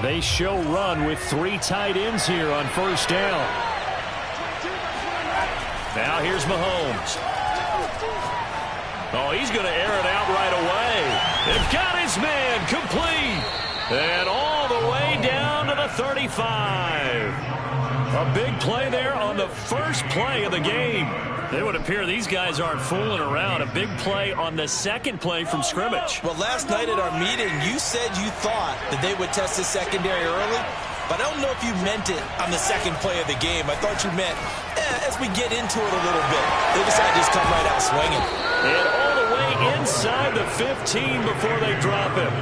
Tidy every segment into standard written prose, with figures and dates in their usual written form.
They show run with 3 tight ends here on first down. Now here's Mahomes. Oh, he's going to air it out right away. They've got his man complete. And all the way down to the 35. A big play there on the first play of the game. It would appear these guys aren't fooling around. A big play on the second play from scrimmage. Well, last night at our meeting, you said you thought that they would test the secondary early, but I don't know if you meant it on the second play of the game. I thought you meant, as we get into it a little bit, they decided to just come right out swinging. And all the way inside the 15 before they drop him.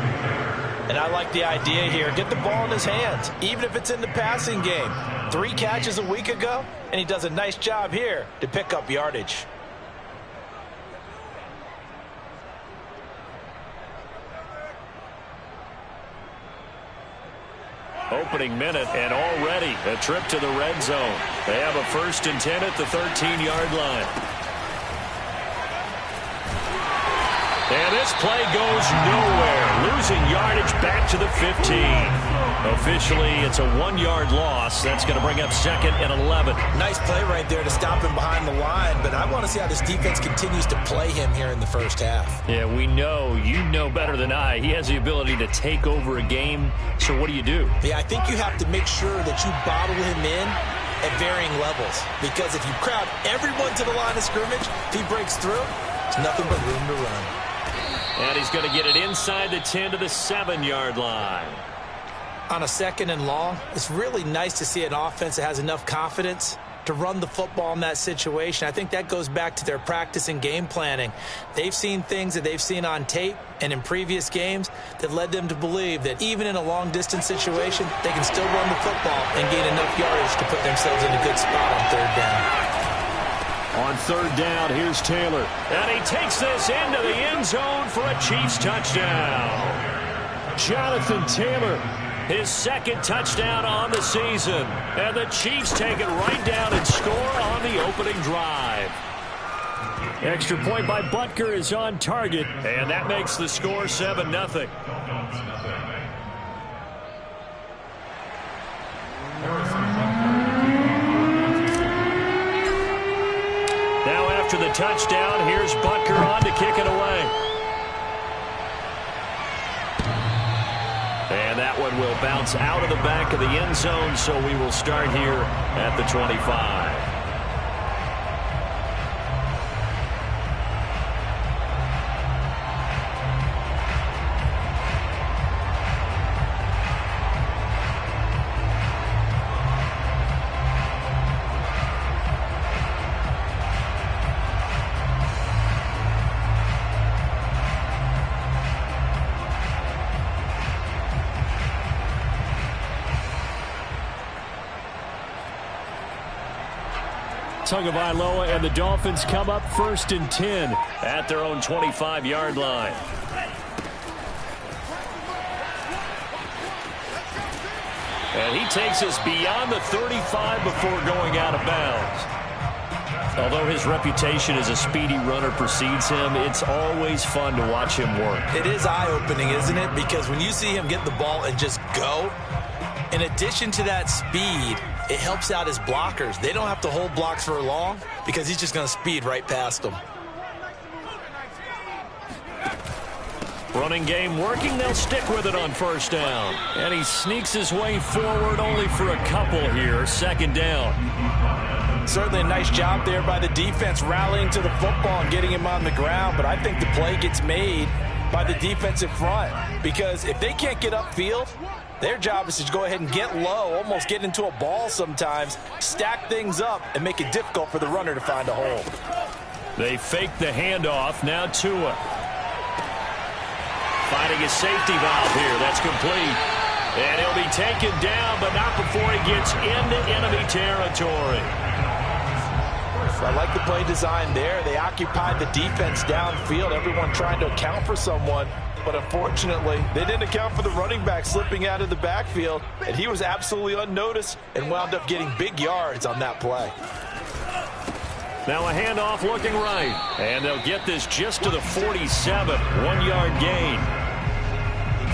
And I like the idea here. Get the ball in his hands, even if it's in the passing game. 3 catches a week ago, and he does a nice job here to pick up yardage. Opening minute, and already a trip to the red zone. They have a 1st and 10 at the 13-yard line. And this play goes nowhere. Losing yardage back to the 15. Officially, it's a 1-yard loss. That's going to bring up 2nd and 11. Nice play right there to stop him behind the line, but I want to see how this defense continues to play him here in the first half. Yeah, we know. You know better than I. He has the ability to take over a game. So what do you do? Yeah, I think you have to make sure that you bottle him in at varying levels, because if you crowd everyone to the line of scrimmage, if he breaks through, there's nothing but room to run. And he's going to get it inside the 10 to the 7-yard line. On a 2nd and long, it's really nice to see an offense that has enough confidence to run the football in that situation. I think that goes back to their practice and game planning. They've seen things that they've seen on tape and in previous games that led them to believe that even in a long-distance situation, they can still run the football and gain enough yardage to put themselves in a good spot on 3rd down. On 3rd down, here's Taylor. And he takes this into the end zone for a Chiefs touchdown. Jonathan Taylor, his 2nd touchdown on the season. And the Chiefs take it right down and score on the opening drive. Extra point by Butker is on target. And that makes the score 7-0. Now after the touchdown, here's Butker on to kick it away. And that one will bounce out of the back of the end zone, so we will start here at the 25. Tagovailoa and the Dolphins come up 1st and 10 at their own 25-yard line. And he takes us beyond the 35 before going out of bounds. Although his reputation as a speedy runner precedes him, it's always fun to watch him work. It is eye-opening, isn't it? Because when you see him get the ball and just go, in addition to that speed, it helps out his blockers. They don't have to hold blocks for long because he's just going to speed right past them. Running game working. They'll stick with it on 1st down. And he sneaks his way forward only for a couple here. 2nd down. Certainly a nice job there by the defense rallying to the football and getting him on the ground. But I think the play gets made by the defensive front, because if they can't get upfield, their job is to go ahead and get low, almost get into a ball sometimes, stack things up, and make it difficult for the runner to find a hole. They fake the handoff. Now Tua. Finding a safety valve here. That's complete. And he'll be taken down, but not before he gets into enemy territory. I like the play design there. They occupied the defense downfield, everyone trying to account for someone. But unfortunately, they didn't account for the running back slipping out of the backfield, and he was absolutely unnoticed and wound up getting big yards on that play. Now a handoff looking right, and they'll get this just to the 47, 1-yard gain.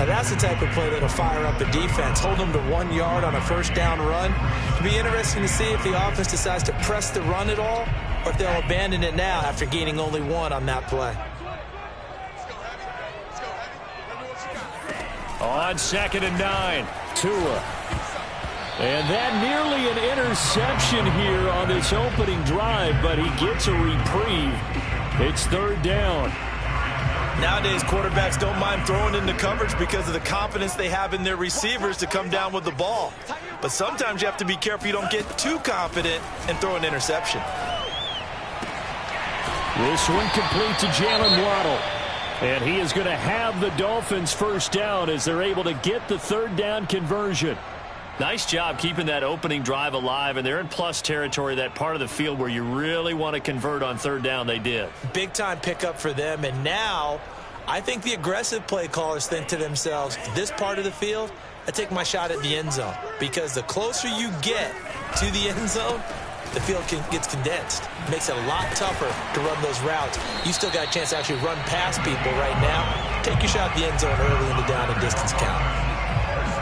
Now that's the type of play that'll fire up a defense. Hold them to 1 yard on a first down run. It'll be interesting to see if the offense decides to press the run at all, or if they'll abandon it now after gaining only 1 on that play. On 2nd and 9, Tua. And that nearly an interception here on this opening drive, but he gets a reprieve. It's 3rd down. Nowadays, quarterbacks don't mind throwing into coverage because of the confidence they have in their receivers to come down with the ball. But sometimes you have to be careful you don't get too confident and throw an interception. This one complete to Jalen Waddle. And he is going to have the Dolphins first down as they're able to get the 3rd down conversion. Nice job keeping that opening drive alive, and they're in plus territory, that part of the field where you really want to convert on 3rd down. They did. Big-time pickup for them, and now I think the aggressive play callers think to themselves, this part of the field, I take my shot at the end zone, because the closer you get to the end zone, the field gets condensed. It makes it a lot tougher to run those routes. You still got a chance to actually run past people right now. Take your shot at the end zone early in the down and distance count.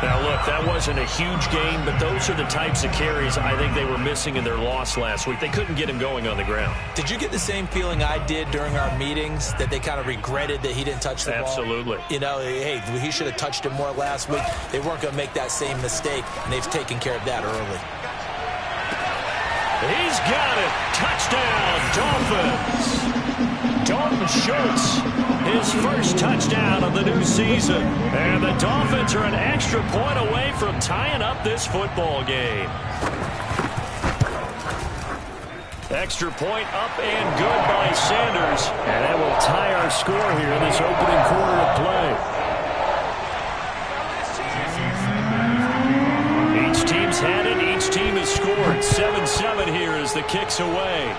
Now, look, that wasn't a huge gain, but those are the types of carries I think they were missing in their loss last week. They couldn't get him going on the ground. Did you get the same feeling I did during our meetings, that they kind of regretted that he didn't touch the ball? Absolutely. You know, hey, he should have touched it more last week. They weren't going to make that same mistake, and they've taken care of that early. He's got it. Touchdown, Dolphins. Dalton Schultz, his first touchdown of the new season. And the Dolphins are an extra point away from tying up this football game. Extra point up and good by Sanders. And that will tie our score here in this opening quarter of play. Each team's had it. Each team has scored. 7-7 here as the kick's away.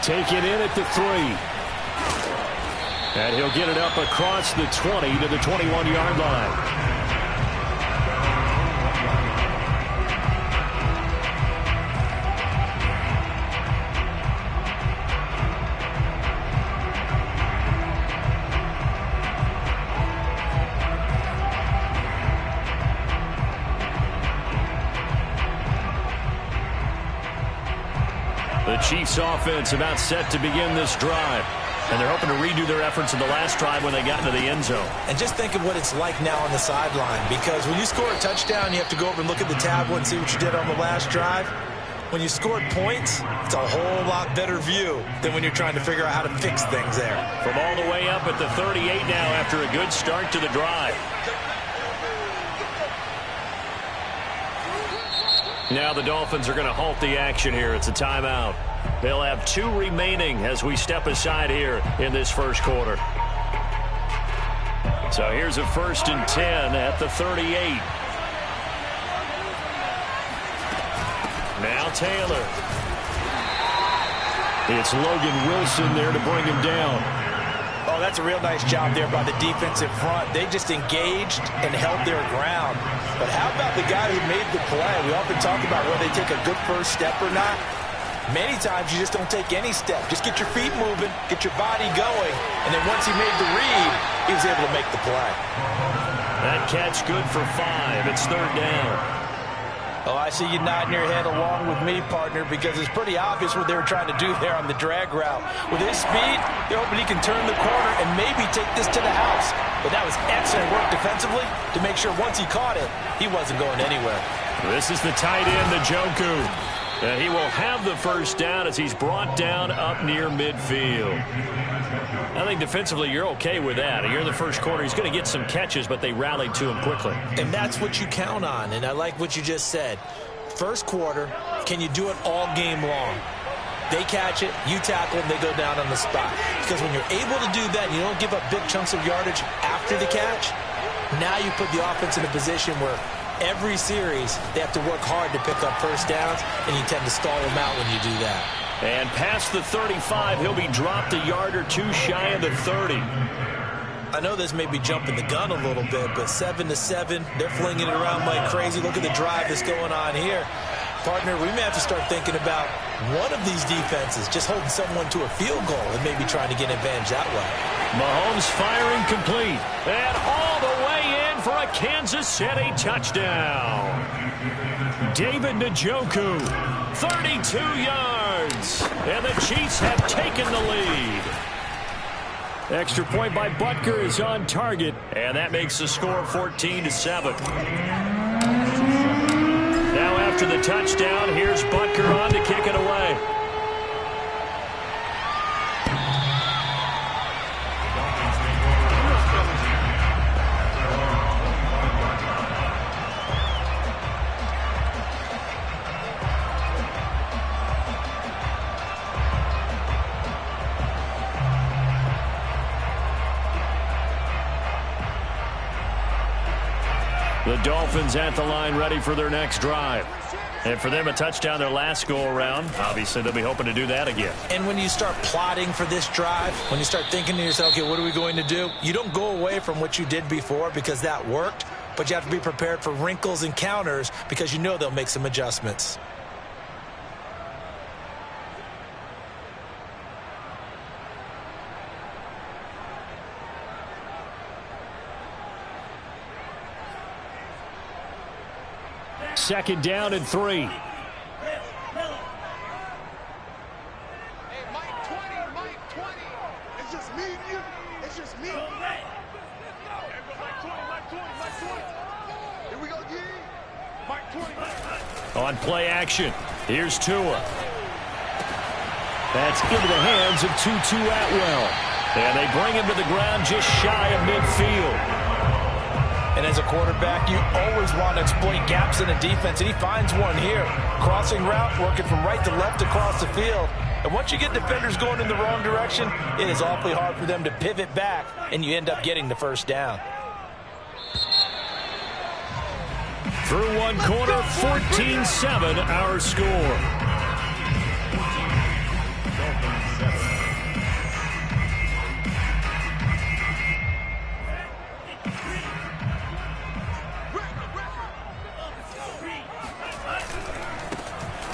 Take it in at the 3. And he'll get it up across the 20 to the 21-yard line. The Chiefs offense about set to begin this drive. And they're hoping to redo their efforts in the last drive when they got into the end zone. And just think of what it's like now on the sideline. Because when you score a touchdown, you have to go over and look at the tablet and see what you did on the last drive. When you scored points, it's a whole lot better view than when you're trying to figure out how to fix things there. From all the way up at the 38 now after a good start to the drive. Now the Dolphins are going to halt the action here. It's a timeout. They'll have 2 remaining as we step aside here in this first quarter. So here's a 1st and 10 at the 38. Now Taylor. It's Logan Wilson there to bring him down. Oh, that's a real nice job there by the defensive front. They just engaged and held their ground. But how about the guy who made the play? We often talk about whether they take a good first step or not. Many times you just don't take any step. Just get your feet moving, get your body going, and then once he made the read, he was able to make the play. That catch good for 5. It's 3rd down. Oh, I see you nodding your head along with me, partner, because it's pretty obvious what they were trying to do there on the drag route. With his speed, they're hoping he can turn the corner and maybe take this to the house. But that was excellent work defensively to make sure once he caught it, he wasn't going anywhere. This is the tight end, Njoku. He will have the first down as he's brought down up near midfield. I think defensively you're okay with that. You're in the first quarter. He's going to get some catches, but they rallied to him quickly. And that's what you count on, and I like what you just said. First quarter, can you do it all game long? They catch it, you tackle, and they go down on the spot. Because when you're able to do that and you don't give up big chunks of yardage after the catch, now you put the offense in a position where every series they have to work hard to pick up first downs, and you tend to stall them out when you do that. And past the 35, he'll be dropped a yard or 2 shy of the 30. I know this may be jumping the gun a little bit, but 7-7, they're flinging it around like crazy. Look at the drive that's going on here. partner, we may have to start thinking about one of these defenses just holding someone to a field goal and maybe trying to get an advantage that way. Mahomes firing complete. And all the way in for a Kansas City touchdown. David Njoku, 32 yards. And the Chiefs have taken the lead. Extra point by Butker is on target. And that makes the score 14-7. Now after the touchdown, here's Butker on to kick it away. The Dolphins at the line ready for their next drive. And for them, a touchdown their last go-around. Obviously, they'll be hoping to do that again. And when you start plotting for this drive, when you start thinking to yourself, okay, what are we going to do? You don't go away from what you did before because that worked, but you have to be prepared for wrinkles and counters because you know they'll make some adjustments. Second down and 3. Hey, Mike 20, Mike 20. It's just me and you. It's just me. Mike 20, Mike 20, Mike 20. Here we go, G. Mike 20. On play action, here's Tua. That's into the hands of Tutu Atwell. And they bring him to the ground just shy of midfield. And as a quarterback, you always want to exploit gaps in a defense, and he finds one here. Crossing route, working from right to left across the field. And once you get defenders going in the wrong direction, it is awfully hard for them to pivot back, and you end up getting the first down. Through one quarter, 14-7 our score.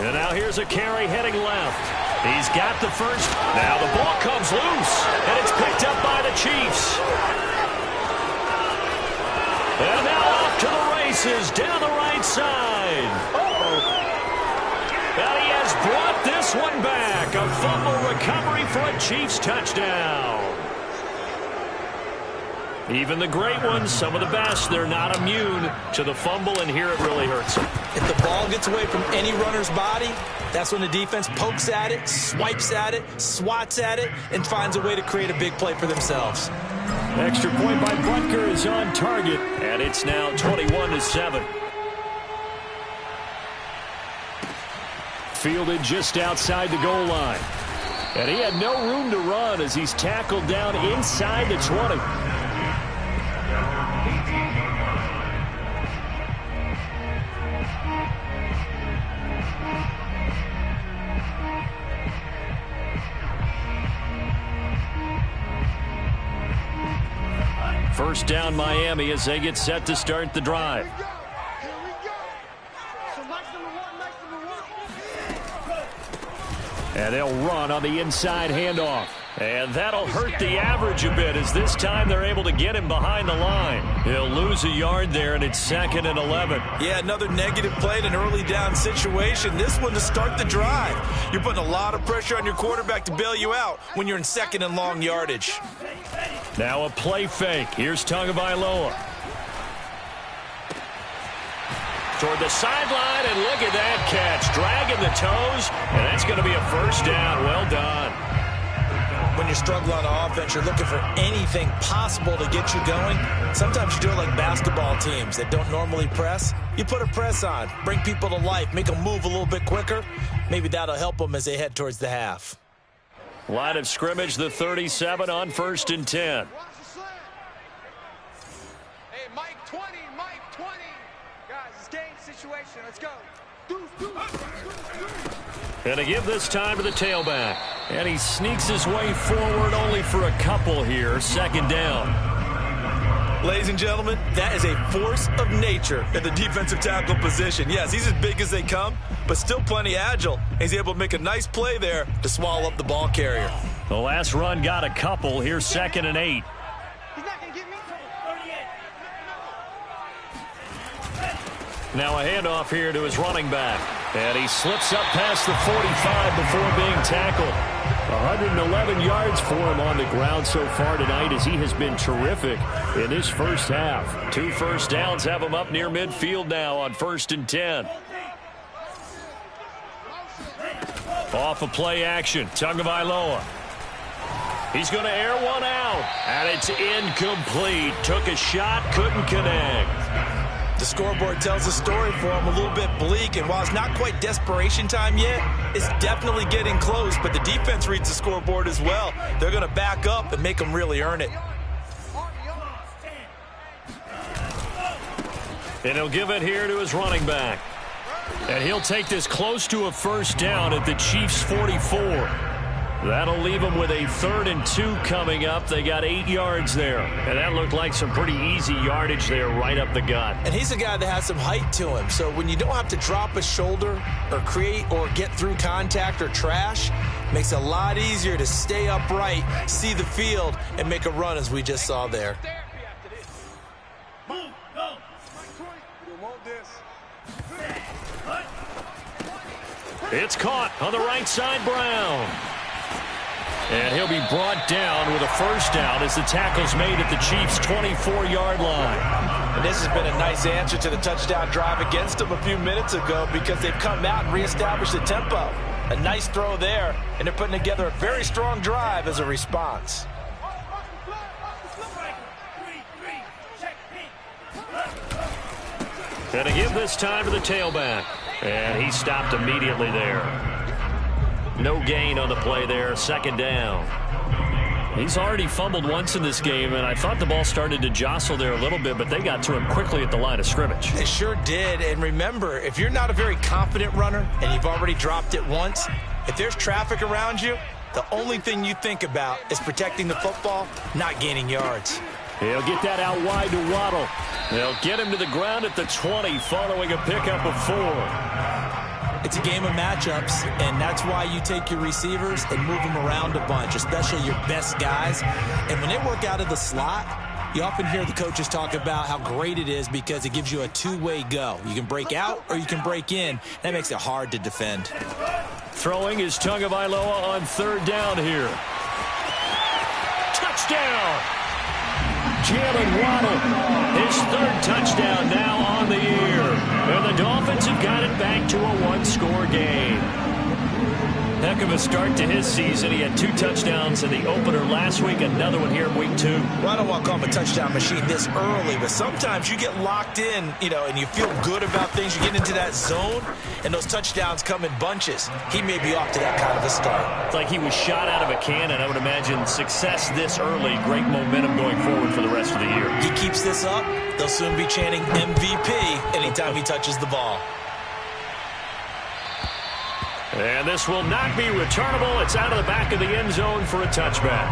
And now here's a carry heading left. He's got the first. Now the ball comes loose, and it's picked up by the Chiefs. And now off to the races down the right side. And he has brought this one back. A fumble recovery for a Chiefs touchdown. Even the great ones, some of the best, they're not immune to the fumble, and here it really hurts them. If the ball gets away from any runner's body, that's when the defense pokes at it, swipes at it, swats at it, and finds a way to create a big play for themselves. Extra point by Butker is on target, and it's now 21-7. Fielded just outside the goal line. And he had no room to run as he's tackled down inside the 20. First down Miami as they get set to start the drive. Here we go. So Mike's number one. And they'll run on the inside handoff. And that'll hurt the average a bit as this time they're able to get him behind the line. He'll lose a yard there, and it's 2nd and 11. Yeah, another negative play in an early down situation. This one to start the drive. You're putting a lot of pressure on your quarterback to bail you out when you're in 2nd and long yardage. Now a play fake. Here's Tagovailoa. Toward the sideline, and look at that catch. Dragging the toes, and that's going to be a first down. Well done. When you struggle on offense, you're looking for anything possible to get you going. Sometimes you do it like basketball teams that don't normally press. You put a press on, bring people to life, make them move a little bit quicker. Maybe that'll help them as they head towards the half. Line of scrimmage, the 37 on 1st and 10. Hey, Mike 20, Mike 20. Guys, it's game situation. Let's go. And to give this time to the tailback. And he sneaks his way forward only for a couple here. 2nd down. Ladies and gentlemen, that is a force of nature in the defensive tackle position. Yes, he's as big as they come, but still plenty agile. He's able to make a nice play there to swallow up the ball carrier. The last run got a couple. Here's 2nd and 8. Now a handoff here to his running back. And he slips up past the 45 before being tackled. 111 yards for him on the ground so far tonight as he has been terrific in this first half. 2 first downs have him up near midfield now on 1st and 10. Off a play action. Tagovailoa. He's going to air one out. And it's incomplete. Took a shot, couldn't connect. The scoreboard tells a story for him, a little bit bleak, and while it's not quite desperation time yet, it's definitely getting close, but the defense reads the scoreboard as well. They're going to back up and make them really earn it. And he'll give it here to his running back. And he'll take this close to a first down at the Chiefs' 44. That'll leave them with a 3rd and 2 coming up. They got 8 yards there. And that looked like some pretty easy yardage there right up the gut. And he's a guy that has some height to him. So when you don't have to drop a shoulder or create or get through contact or trash, makes it a lot easier to stay upright, see the field, and make a run as we just saw there. It's caught on the right side, Brown. And he'll be brought down with a first down as the tackle's made at the Chiefs' 24-yard line. And this has been a nice answer to the touchdown drive against them a few minutes ago because they've come out and reestablished the tempo. A nice throw there, and they're putting together a very strong drive as a response. And to give this time to the tailback. And he stopped immediately there. No gain on the play there, 2nd down. He's already fumbled once in this game, and I thought the ball started to jostle there a little bit, but they got to him quickly at the line of scrimmage. They sure did, and remember, if you're not a very confident runner and you've already dropped it once, if there's traffic around you, the only thing you think about is protecting the football, not gaining yards. He'll get that out wide to Waddle. They'll get him to the ground at the 20 following a pickup of 4. It's a game of matchups, and that's why you take your receivers and move them around a bunch, especially your best guys. And when they work out of the slot, you often hear the coaches talk about how great it is because it gives you a two-way go. You can break out or you can break in. That makes it hard to defend. Throwing is Tagovailoa on 3rd down here. Touchdown! Jalen Waddle, his 3rd touchdown now on the year. And the Dolphins have got it back to a 1-score game. Heck of a start to his season. He had 2 touchdowns in the opener last week, another one here in week 2. Well, I don't want to call him a touchdown machine this early, but sometimes you get locked in, and you feel good about things. You get into that zone, and those touchdowns come in bunches. He may be off to that kind of a start. It's like he was shot out of a cannon. I would imagine success this early, great momentum going forward for the rest of the year. He keeps this up, they'll soon be chanting MVP anytime he touches the ball. And this will not be returnable. It's out of the back of the end zone for a touchback.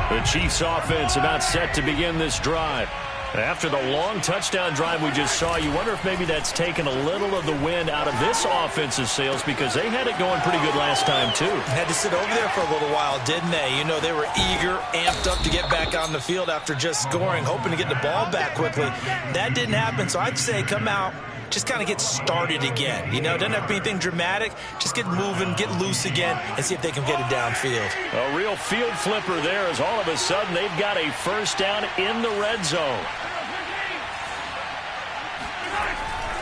The Chiefs offense about set to begin this drive. After the long touchdown drive we just saw, you wonder if maybe that's taken a little of the wind out of this offensive sails because they had it going pretty good last time too. Had to sit over there for a little while, didn't they? They were eager, amped up to get back on the field after just scoring, hoping to get the ball back quickly. That didn't happen, so I'd say come out, just kind of get started again. Doesn't have to be anything dramatic. Just get moving, get loose again, and see if they can get it downfield. A real field flipper there as all of a sudden they've got a first down in the red zone.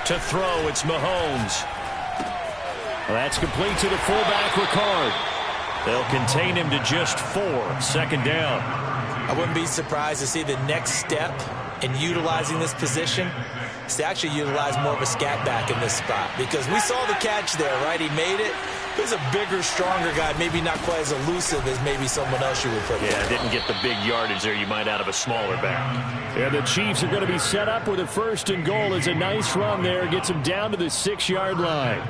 To throw, it's Mahomes. That's complete to the fullback, Ricard. They'll contain him to just 4, 2nd down. I wouldn't be surprised to see the next step in utilizing this position is to actually utilize more of a scat back in this spot because we saw the catch there, right? He made it. He's a bigger, stronger guy, maybe not quite as elusive as maybe someone else you would put there. Yeah, didn't get the big yardage there you might out of a smaller back. And the Chiefs are going to be set up with a 1st and goal. It's a nice run there. Gets them down to the 6-yard line.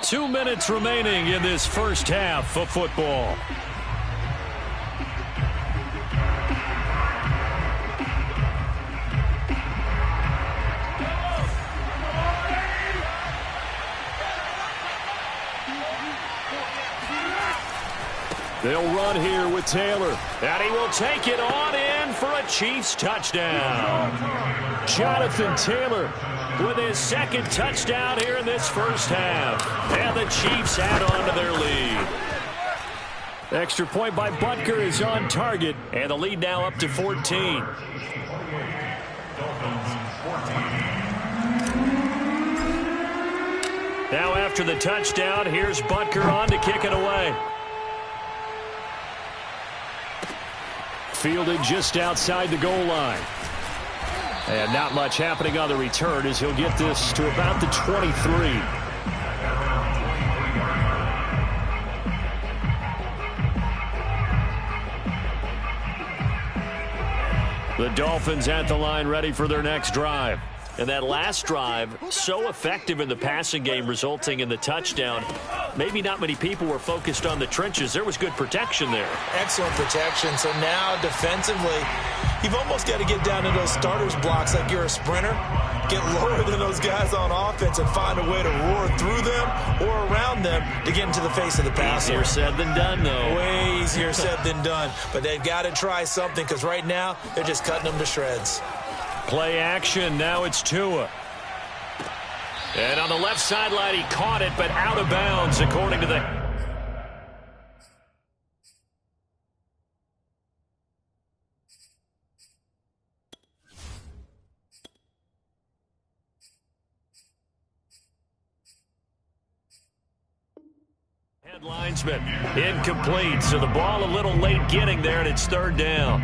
2 minutes remaining in this first half of football. They'll run here with Taylor. And he will take it on in for a Chiefs touchdown. Jonathan Taylor with his second touchdown here in this first half. And the Chiefs add on to their lead. Extra point by Butker is on target. And the lead now up to 14. Now after the touchdown, here's Butker on to kick it away. Fielded just outside the goal line. And not much happening on the return as he'll get this to about the 23. The Dolphins at the line ready for their next drive. And that last drive, so effective in the passing game, resulting in the touchdown. Maybe not many people were focused on the trenches. There was good protection there. Excellent protection. So now defensively, you've almost got to get down to those starters blocks like you're a sprinter. Get lower than those guys on offense and find a way to roar through them or around them to get into the face of the passer. Easier said than done, though. Way easier said than done. But they've got to try something because right now they're just cutting them to shreds. Play action. Now it's Tua. And on the left sideline, he caught it, but out of bounds, according to the... Linesman. Incomplete, so the ball a little late getting there, and it's third down.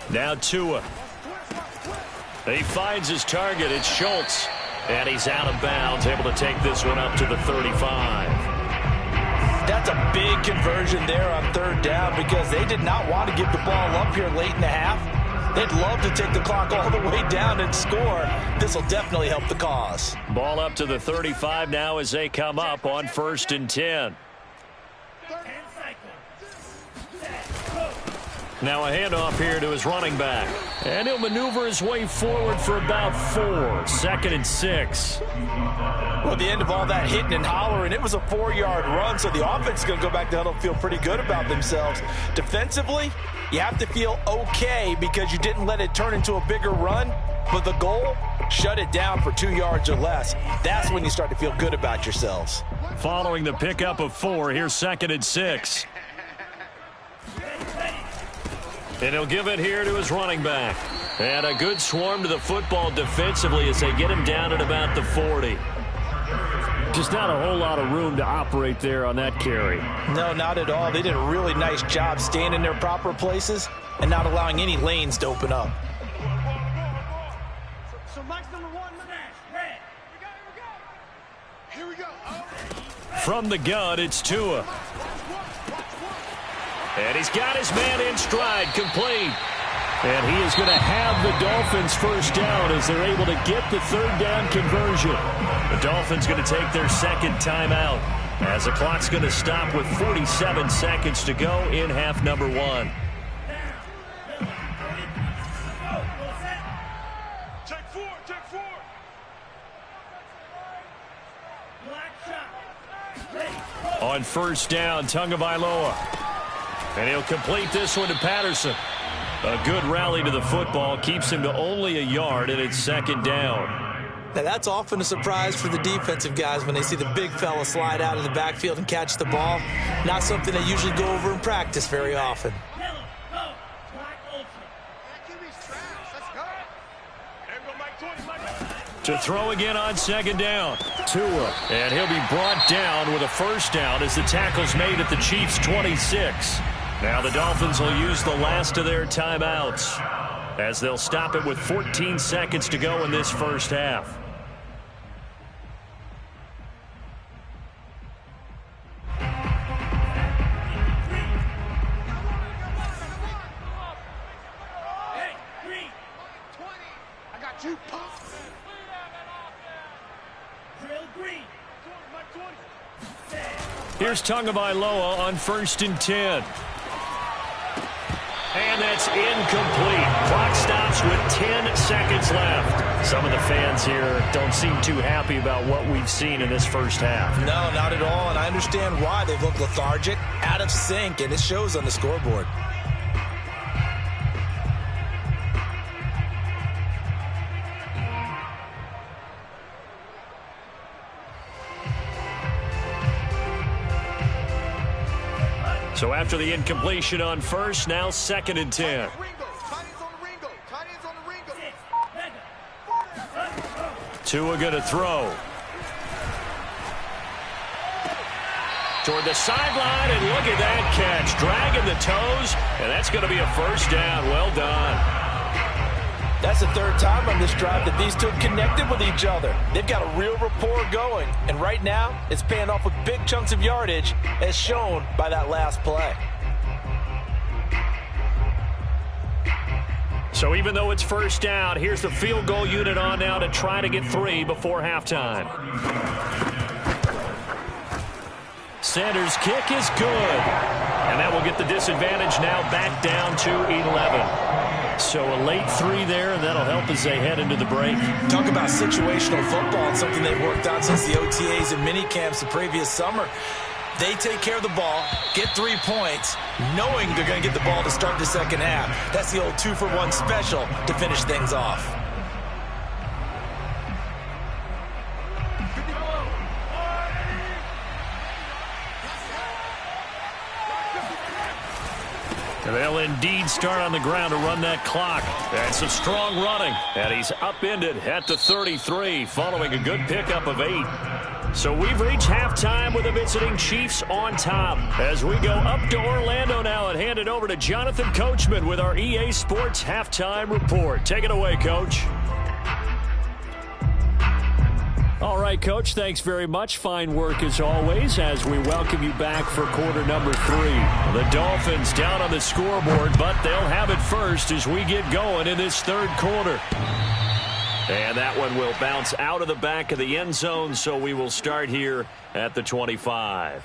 Now Tua. He finds his target. It's Schultz. And he's out of bounds, able to take this one up to the 35. That's a big conversion there on third down because they did not want to give the ball up here late in the half. They'd love to take the clock all the way down and score. This will definitely help the cause. Ball up to the 35 now as they come up on 1st and 10. Now a handoff here to his running back. And he'll maneuver his way forward for about 4. 2nd and 6. Well, at the end of all that hitting and hollering, it was a 4-yard run, so the offense is going to go back to huddle and feel pretty good about themselves. Defensively, you have to feel okay because you didn't let it turn into a bigger run, but the goal, shut it down for 2 yards or less. That's when you start to feel good about yourselves. Following the pickup of 4, here's 2nd and 6. And he'll give it here to his running back. And a good swarm to the football defensively as they get him down at about the 40. Just not a whole lot of room to operate there on that carry. No, not at all. They did a really nice job staying in their proper places and not allowing any lanes to open up. So Mike's number 1. Here we go. From the gun, it's Tua. And he's got his man in stride, complete. And he is going to have the Dolphins first down as they're able to get the third down conversion. The Dolphins going to take their second timeout as the clock's going to stop with 47 seconds to go in half number 1. Take 4. On first down, Tagovailoa. And he'll complete this one to Patterson. A good rally to the football keeps him to only a yard, and it's 2nd down. Now, that's often a surprise for the defensive guys when they see the big fella slide out of the backfield and catch the ball. Not something they usually go over in practice very often. To throw again on 2nd down. Tua. And he'll be brought down with a first down as the tackle's made at the Chiefs' 26. Now the Dolphins will use the last of their timeouts as they'll stop it with 14 seconds to go in this first half. I got you, punk. Here's Tagovailoa on 1st and 10. And that's incomplete. Clock stops with 10 seconds left. Some of the fans here don't seem too happy about what we've seen in this first half. No, not at all, and I understand why. They've looked lethargic, out of sync, and it shows on the scoreboard. So after the incompletion on 1st, now 2nd and 10. Tua going to throw. Toward the sideline, and look at that catch. Dragging the toes, and that's going to be a first down. Well done. That's the 3rd time on this drive that these two have connected with each other. They've got a real rapport going, and right now it's paying off with big chunks of yardage, as shown by that last play. So even though it's first down, here's the field goal unit on now to try to get 3 before halftime. Sanders' kick is good. And that will get the disadvantage now back down to 11. So a late 3 there, and that'll help as they head into the break. Talk about situational football. It's something they've worked on since the OTAs and minicamps the previous summer. They take care of the ball, get 3 points, knowing they're going to get the ball to start the second half. That's the old 2-for-1 special to finish things off. They'll indeed start on the ground to run that clock. That's some strong running. And he's upended at the 33 following a good pickup of 8. So we've reached halftime with the visiting Chiefs on top. As we go up to Orlando now and hand it over to Jonathan Coachman with our EA Sports Halftime Report. Take it away, Coach. All right, Coach, thanks very much. Fine work as always as we welcome you back for quarter number 3. The Dolphins down on the scoreboard, but they'll have it first as we get going in this 3rd quarter. And that one will bounce out of the back of the end zone, so we will start here at the 25.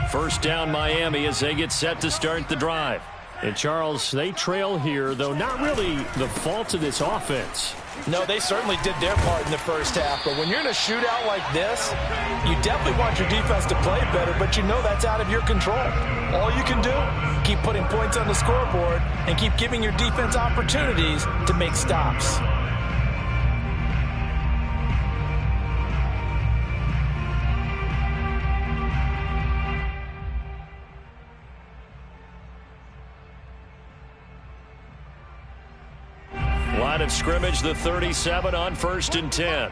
First down, Miami, as they get set to start the drive. And, Charles, they trail here, though not really the fault of this offense. No, they certainly did their part in the first half. But when you're in a shootout like this, you definitely want your defense to play better, but you know that's out of your control. All you can do, keep putting points on the scoreboard and keep giving your defense opportunities to make stops. Line of scrimmage, the 37 on 1st and 10.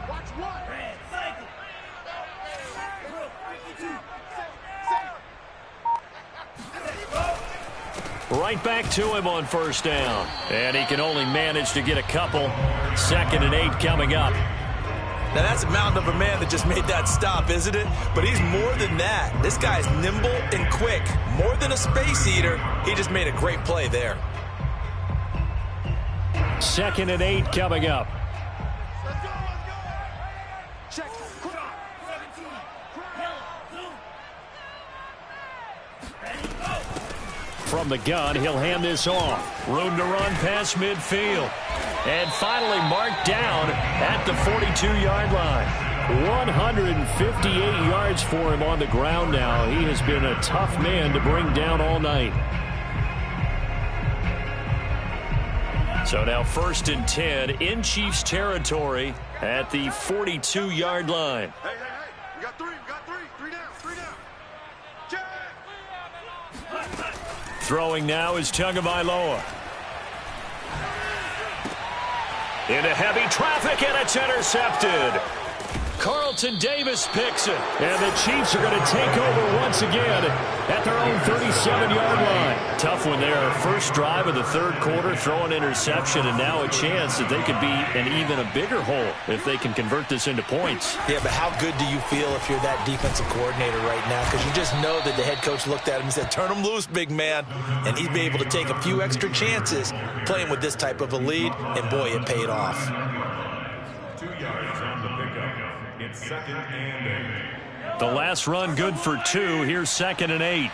Right back to him on 1st down. And he can only manage to get a couple. 2nd and 8 coming up. Now that's a mountain of a man that just made that stop, isn't it? But he's more than that. This guy's nimble and quick. More than a space eater. He just made a great play there. 2nd and 8 coming up. From the gun, he'll hand this off. Room to run past midfield. And finally marked down at the 42-yard line. 158 yards for him on the ground now. He has been a tough man to bring down all night. So now 1st and 10 in Chiefs territory at the 42-yard line. Hey, we got 3, three down. Check. Throwing now is Tagovailoa. Into heavy traffic, and it's intercepted. Carlton Davis picks it. And the Chiefs are going to take over once again at their own 37-yard line. Tough one there. First drive of the third quarter, throw an interception, and now a chance that they could be in even a bigger hole if they can convert this into points. Yeah, but how good do you feel if you're that defensive coordinator right now? Because you just know that the head coach looked at him and said, turn him loose, big man. And he'd be able to take a few extra chances playing with this type of a lead, and boy, it paid off. 2 yards on the pickup. It's 2nd and 8. The last run good for 2. Here's 2nd and 8.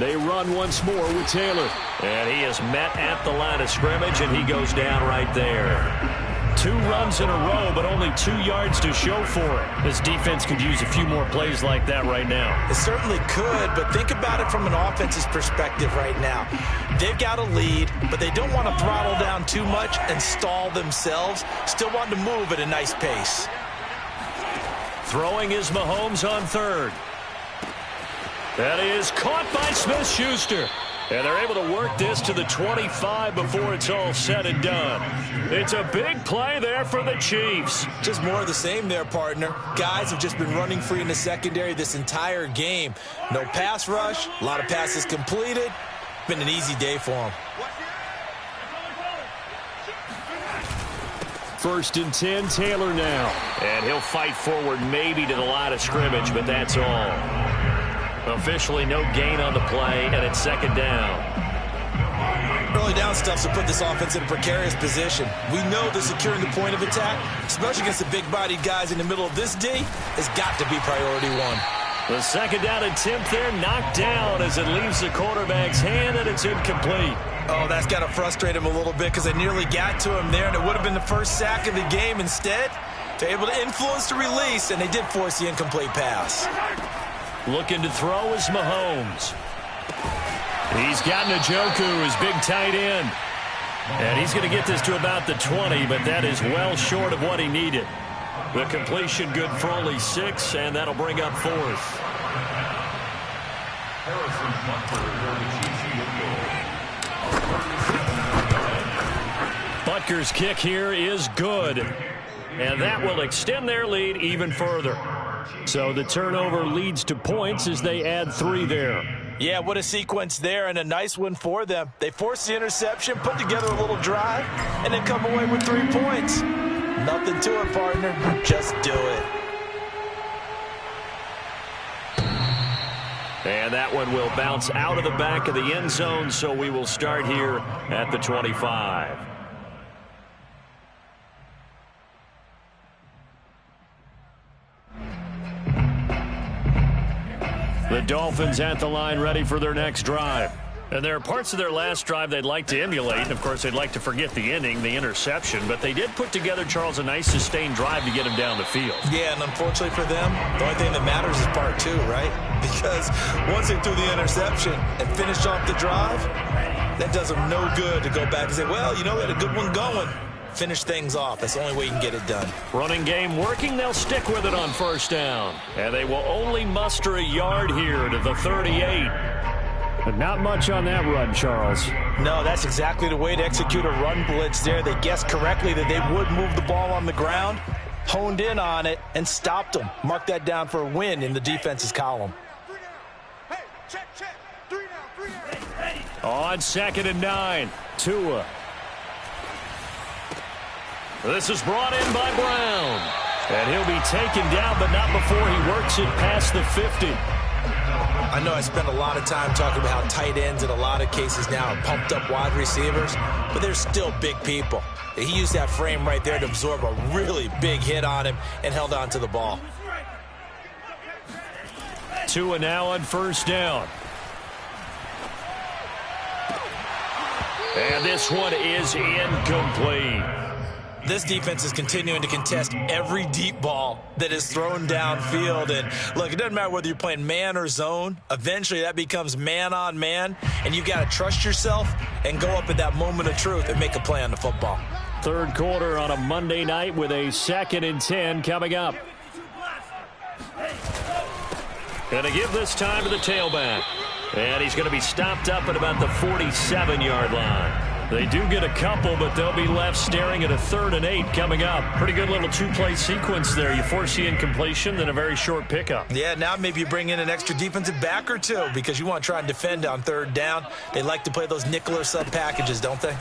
They run once more with Taylor. And he is met at the line of scrimmage, and he goes down right there. 2 runs in a row, but only 2 yards to show for it. This defense could use a few more plays like that right now. It certainly could, but think about it from an offense's perspective right now. They've got a lead, but they don't want to throttle down too much and stall themselves. Still want to move at a nice pace. Throwing is Mahomes on 3rd. That is caught by Smith-Schuster. And they're able to work this to the 25 before it's all said and done. It's a big play there for the Chiefs. Just more of the same there, partner. Guys have just been running free in the secondary this entire game. No pass rush, a lot of passes completed. Been an easy day for them. 1st and 10, Taylor now. And he'll fight forward maybe to the line of scrimmage, but that's all. Officially no gain on the play, and it's 2nd down. Early down stuffs will put this offense in a precarious position. We know that securing the point of attack, especially against the big-bodied guys in the middle of this D, has got to be priority 1. The 2nd down attempt there knocked down as it leaves the quarterback's hand, and it's incomplete. Oh, that's got to frustrate him a little bit because they nearly got to him there, and it would have been the first sack of the game. Instead, they're able to influence the release, and they did force the incomplete pass. Looking to throw is Mahomes. He's got Njoku, his big tight end. And he's going to get this to about the 20, but that is well short of what he needed. The completion good for only 6, and that'll bring up 4th. Butker's kick here is good. And that will extend their lead even further. So the turnover leads to points as they add 3 there. Yeah, what a sequence there, and a nice one for them. They forced the interception, put together a little drive, and then come away with 3 points. Nothing to it, partner. Just do it. And that one will bounce out of the back of the end zone, so we will start here at the 25. The Dolphins at the line ready for their next drive. And there are parts of their last drive they'd like to emulate. Of course, they'd like to forget the inning, the interception. But they did put together, Charles, a nice sustained drive to get him down the field. Yeah, and unfortunately for them, the only thing that matters is part 2, right? Because once they threw the interception and finished off the drive, that does them no good to go back and say, well, you know, we had a good one going. Finish things off. That's the only way you can get it done. Running game working. They'll stick with it on 1st down. And they will only muster a yard here to the 38. But not much on that run, Charles. No, that's exactly the way to execute a run blitz there. They guessed correctly that they would move the ball on the ground, honed in on it, and stopped them. Mark that down for a win in the defense's column. Hey, check. 3 down. On 2nd and 9, Tua. This is brought in by Brown. And he'll be taken down, but not before he works it past the 50. I know I spent a lot of time talking about how tight ends in a lot of cases now are pumped up wide receivers, but they're still big people. He used that frame right there to absorb a really big hit on him and held on to the ball. Tua now on 1st down. And this one is incomplete. This defense is continuing to contest every deep ball that is thrown downfield. And, look, it doesn't matter whether you're playing man or zone. Eventually, that becomes man-on-man, and you've got to trust yourself and go up at that moment of truth and make a play on the football. 3rd quarter on a Monday night with a 2nd and 10 coming up. Going to give this time to the tailback. And he's going to be stopped up at about the 47-yard line. They do get a couple, but they'll be left staring at a 3rd and 8 coming up. Pretty good little two-play sequence there. You force the incompletion, then a very short pickup. Yeah, now maybe you bring in an extra defensive back or two because you want to try and defend on 3rd down. They like to play those nickel or sub packages, don't they?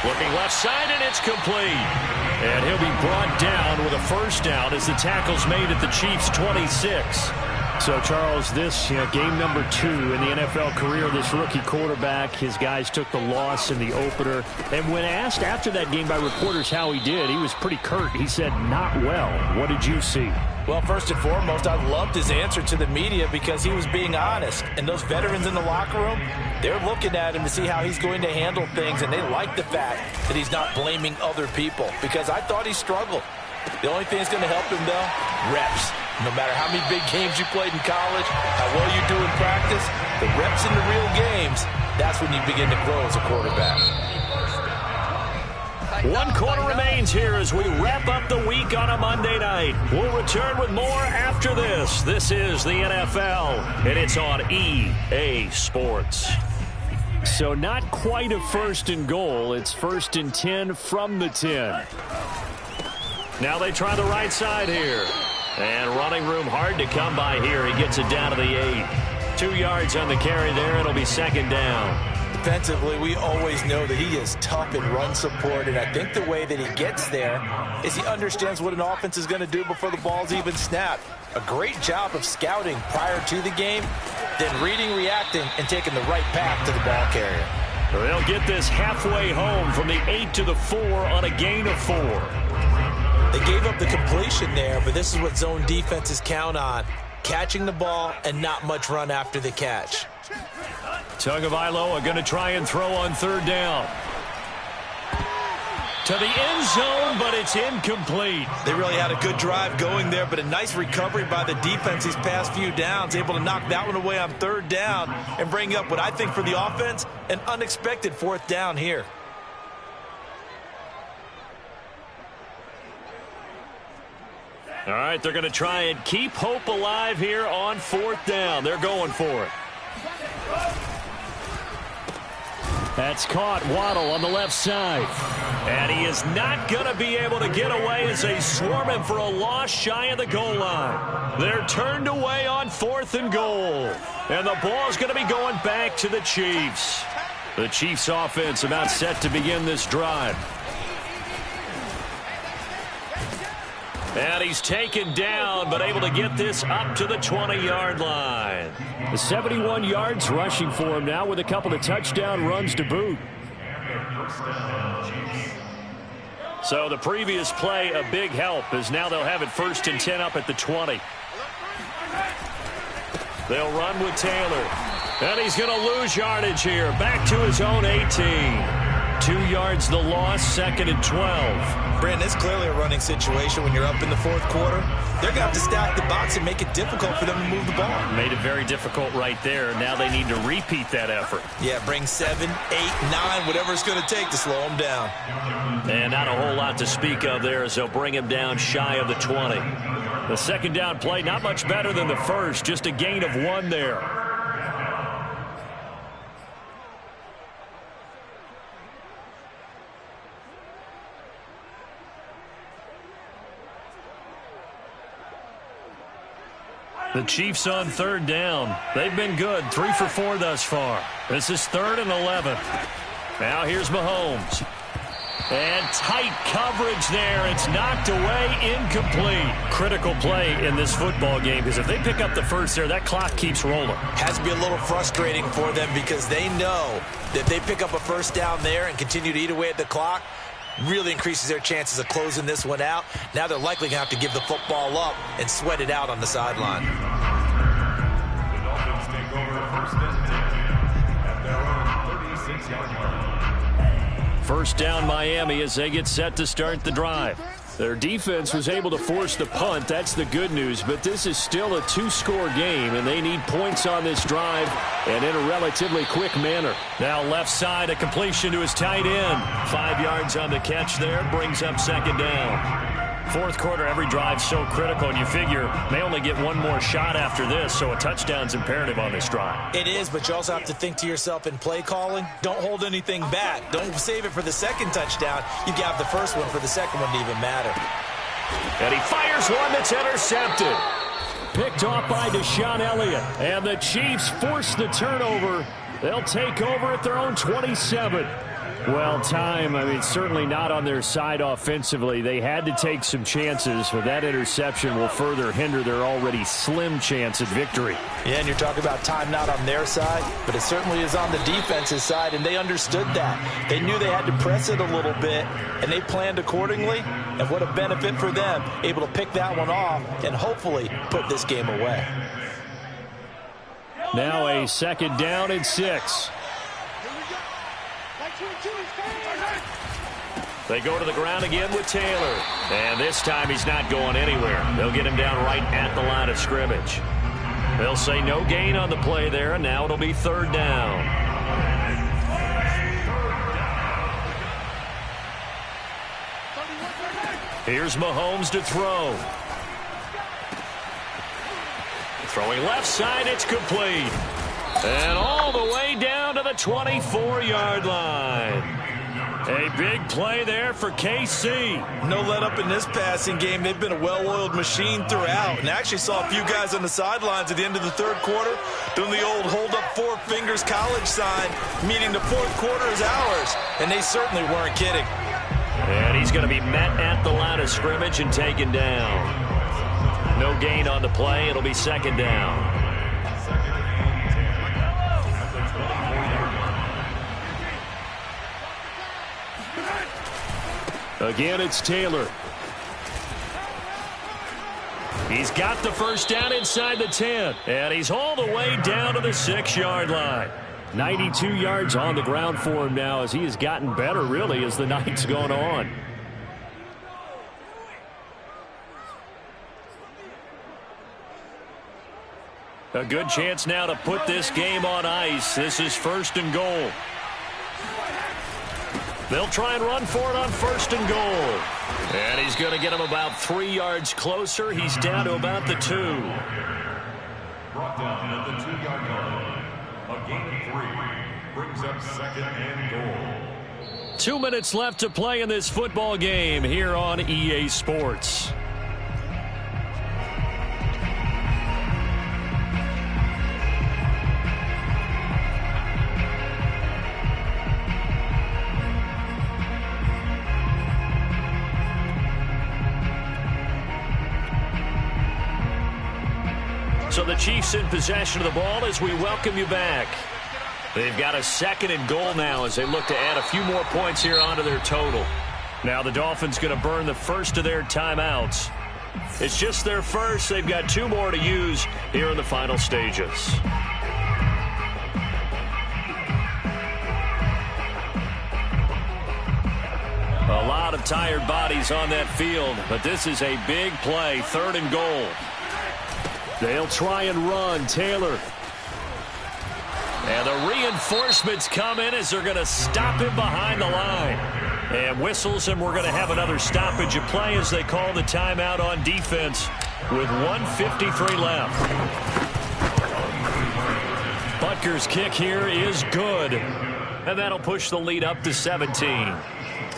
Looking left side, and it's complete. And he'll be brought down with a 1st down as the tackle's made at the Chiefs' 26. So, Charles, this game number 2 in the NFL career, this rookie quarterback, his guys took the loss in the opener. And when asked after that game by reporters how he did, he was pretty curt. He said, not well. What did you see? Well, first and foremost, I loved his answer to the media because he was being honest. And those veterans in the locker room, they're looking at him to see how he's going to handle things, and they like the fact that he's not blaming other people because I thought he struggled. The only thing that's going to help him, though, reps. No matter how many big games you played in college, how well you do in practice, the reps in the real games, that's when you begin to grow as a quarterback. 1 quarter remains here as we wrap up the week on a Monday night. We'll return with more after this. This is the NFL, and it's on EA Sports. So not quite a 1st and goal. It's 1st and 10 from the 10. Now they try the right side here. And running room hard to come by here. He gets it down to the 8. 2 yards on the carry there. It'll be 2nd down. Defensively, we always know that he is tough in run support, and I think the way that he gets there is he understands what an offense is going to do before the ball's even snapped. A great job of scouting prior to the game, then reading, reacting, and taking the right path to the ball carrier. They'll get this halfway home from the 8 to the 4 on a gain of 4. They gave up the completion there, but this is what zone defenses count on. Catching the ball and not much run after the catch. Tagovailoa going to try and throw on 3rd down. To the end zone, but it's incomplete. They really had a good drive going there, but a nice recovery by the defense these past few downs, able to knock that one away on 3rd down and bring up what I think for the offense, an unexpected 4th down here. All right, they're going to try and keep hope alive here on 4th down. They're going for it. That's caught. Waddle on the left side. And he is not going to be able to get away as they swarm him for a loss shy of the goal line. They're turned away on 4th and goal. And the ball's going to be going back to the Chiefs. The Chiefs offense about set to begin this drive. And he's taken down, but able to get this up to the 20-yard line. The 71 yards rushing for him now with a couple of touchdown runs to boot. So the previous play, a big help, as now they'll have it 1st and 10 up at the 20. They'll run with Taylor. And he's going to lose yardage here. Back to his own 18. 2 yards the loss, 2nd and 12. Brandon, it's clearly a running situation when you're up in the 4th quarter. They're going to have to stack the box and make it difficult for them to move the ball. Made it very difficult right there. Now they need to repeat that effort. Yeah, bring 7, 8, 9, whatever it's going to take to slow them down. And not a whole lot to speak of there as they'll bring him down shy of the 20. The 2nd down play, not much better than the first, just a gain of 1 there. The Chiefs on 3rd down. They've been good, 3 for 4 thus far. This is 3rd and 11. Now here's Mahomes. And tight coverage there. It's knocked away, incomplete. Critical play in this football game because if they pick up the first there, that clock keeps rolling. Has to be a little frustrating for them because they know that they pick up a 1st down there and continue to eat away at the clock, really increases their chances of closing this one out. Now they're likely going to have to give the football up and sweat it out on the sideline. The Dolphins take over 1st and 10 at their own 36-yard line. 1st down Miami as they get set to start the drive. Their defense was able to force the punt. That's the good news. But this is still a 2-score game, and they need points on this drive and in a relatively quick manner. Now left side, a completion to his tight end. 5 yards on the catch there, brings up 2nd down. Fourth quarter, every drive's so critical, and you figure they only get one more shot after this, so a touchdown's imperative on this drive. It is, but you also have to think to yourself in play calling, don't hold anything back. Don't save it for the second touchdown. You have the first one for the second one to even matter. And he fires one that's intercepted. Picked off by Deshaun Elliott. And the Chiefs force the turnover. They'll take over at their own 27. Well, certainly not on their side offensively. They had to take some chances, but that interception will further hinder their already slim chance at victory. Yeah, and you're talking about time not on their side, but it certainly is on the defense's side, and they understood that. They knew they had to press it a little bit, and they planned accordingly, and what a benefit for them, able to pick that one off and hopefully put this game away. Now a second down and 6. They go to the ground again with Taylor. And this time he's not going anywhere. They'll get him down right at the line of scrimmage. They'll say no gain on the play there, and now it'll be third down. Here's Mahomes to throw. Throwing left side, it's complete. And all the way down to the 24-yard line. A big play there for KC. No let up in this passing game. They've been a well-oiled machine throughout. And I actually saw a few guys on the sidelines at the end of the third quarter doing the old hold up 4 fingers college sign, meaning the fourth quarter is ours. And they certainly weren't kidding. And he's going to be met at the line of scrimmage and taken down. No gain on the play. It'll be second down. Again, it's Taylor. He's got the first down inside the 10. And he's all the way down to the 6-yard line. 92 yards on the ground for him now as he has gotten better, really, as the night's gone on. A good chance now to put this game on ice. This is first and goal. They'll try and run for it on first and goal. And he's going to get him about 3 yards closer. He's down to about the 2. Brought down at the 2-yard line. A gain of 3 brings up second and goal. 2 minutes left to play in this football game here on EA Sports. So the Chiefs in possession of the ball as we welcome you back. They've got a second and goal now as they look to add a few more points here onto their total. Now the Dolphins going to burn the first of their timeouts. It's just their first. They've got 2 more to use here in the final stages. A lot of tired bodies on that field, but this is a big play, third and goal. They'll try and run. Taylor. And the reinforcements come in as they're going to stop him behind the line. And whistles, and we're going to have another stoppage of play as they call the timeout on defense with 1:53 left. Butker's kick here is good. And that'll push the lead up to 17.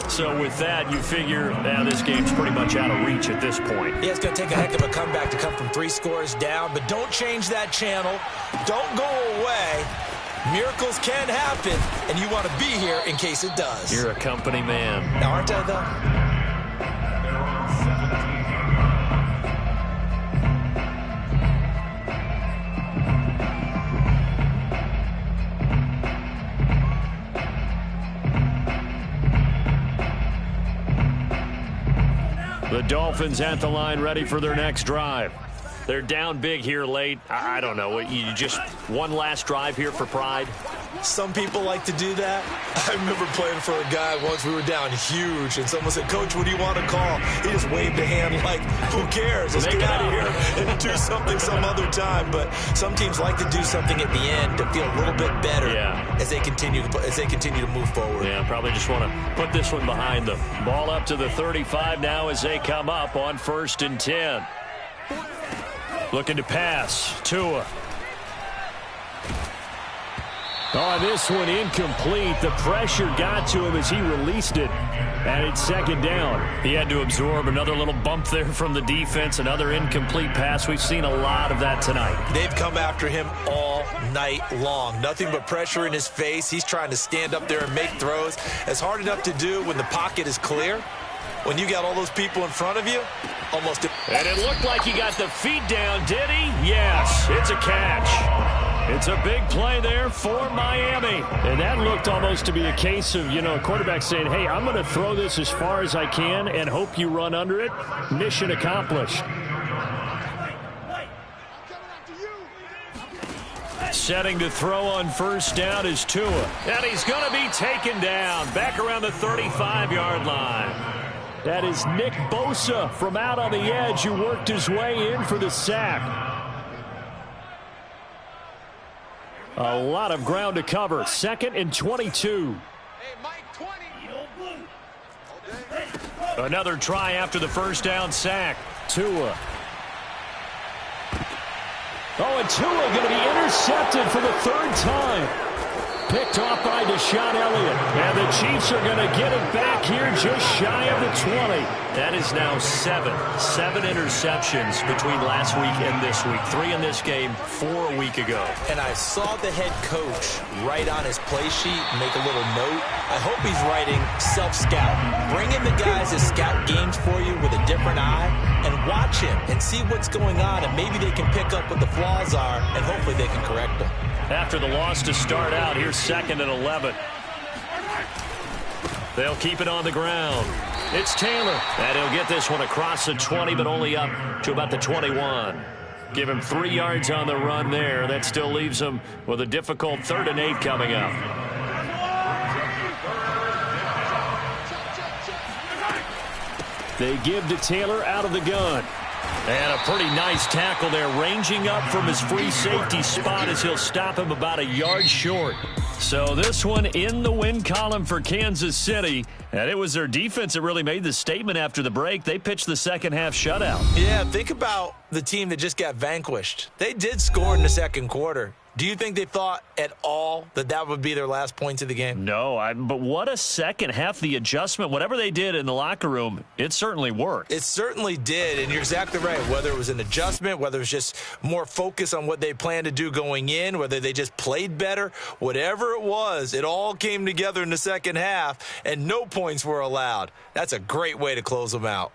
So with that, you figure this game's pretty much out of reach at this point. Yeah, it's going to take a heck of a comeback to come from 3 scores down, but don't change that channel. Don't go away. Miracles can happen, and you want to be here in case it does. You're a company man. Now, aren't I, though? The Dolphins at the line ready for their next drive. They're down big here late. I don't know. You just one last drive here for pride? Some people like to do that. I remember playing for a guy once. We were down huge, and someone said, "Coach, what do you want to call?" He just waved a hand like, "Who cares? Let's get out of here and do something some other time." But some teams like to do something at the end to feel a little bit better as they continue to move forward. Yeah, probably just want to put this one behind them. Ball up to the 35 now as they come up on 1st and 10. Looking to pass. Tua. Oh, this one incomplete. The pressure got to him as he released it, and it's 2nd down. He had to absorb another little bump there from the defense, another incomplete pass. We've seen a lot of that tonight. They've come after him all night long. Nothing but pressure in his face. He's trying to stand up there and make throws. It's hard enough to do when the pocket is clear. When you got all those people in front of you, almost. And it looked like he got the feet down, did he? Yes, it's a catch. It's a big play there for Miami. And that looked almost to be a case of, a quarterback saying, hey, I'm going to throw this as far as I can and hope you run under it. Mission accomplished. Setting to throw on 1st down is Tua. And he's going to be taken down back around the 35-yard line. That is Nick Bosa from out on the edge who worked his way in for the sack. A lot of ground to cover. 2nd and 22. Hey, Mike, 20. Another try after the 1st down sack. Tua. Oh, and Tua going to be intercepted for the 3rd time. Picked off by Deshaun Elliott. And the Chiefs are going to get it back here just shy of the 20. That is now 7 interceptions between last week and this week. 3 in this game, 4 a week ago. And I saw the head coach write on his play sheet, make a little note. I hope he's writing self-scout. Bring in the guys that scout games for you with a different eye and watch him and see what's going on, and maybe they can pick up what the flaws are, and hopefully they can correct them. After the loss to start out, here's 2nd and 11. They'll keep it on the ground. It's Taylor. And he'll get this one across the 20, but only up to about the 21. Give him 3 yards on the run there. That still leaves him with a difficult 3rd and 8 coming up. They give to Taylor out of the gun. And a pretty nice tackle there, ranging up from his free safety spot as he'll stop him about a yard short. So this one in the win column for Kansas City. And it was their defense that really made the statement after the break. They pitched the second half shutout. Yeah, think about the team that just got vanquished. They did score in the second quarter. Do you think they thought at all that that would be their last points of the game? No, but what a second half. The adjustment, whatever they did in the locker room, it certainly worked. It certainly did, and you're exactly right. Whether it was an adjustment, whether it was just more focus on what they planned to do going in, whether they just played better, whatever it was, it all came together in the second half, and no points were allowed. That's a great way to close them out.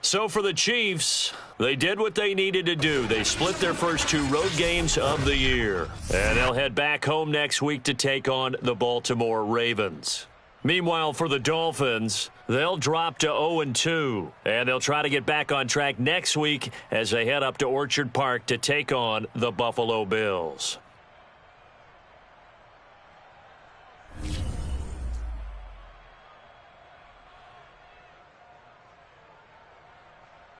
So for the Chiefs, they did what they needed to do. They split their first 2 road games of the year. And they'll head back home next week to take on the Baltimore Ravens. Meanwhile, for the Dolphins, they'll drop to 0-2. And they'll try to get back on track next week as they head up to Orchard Park to take on the Buffalo Bills.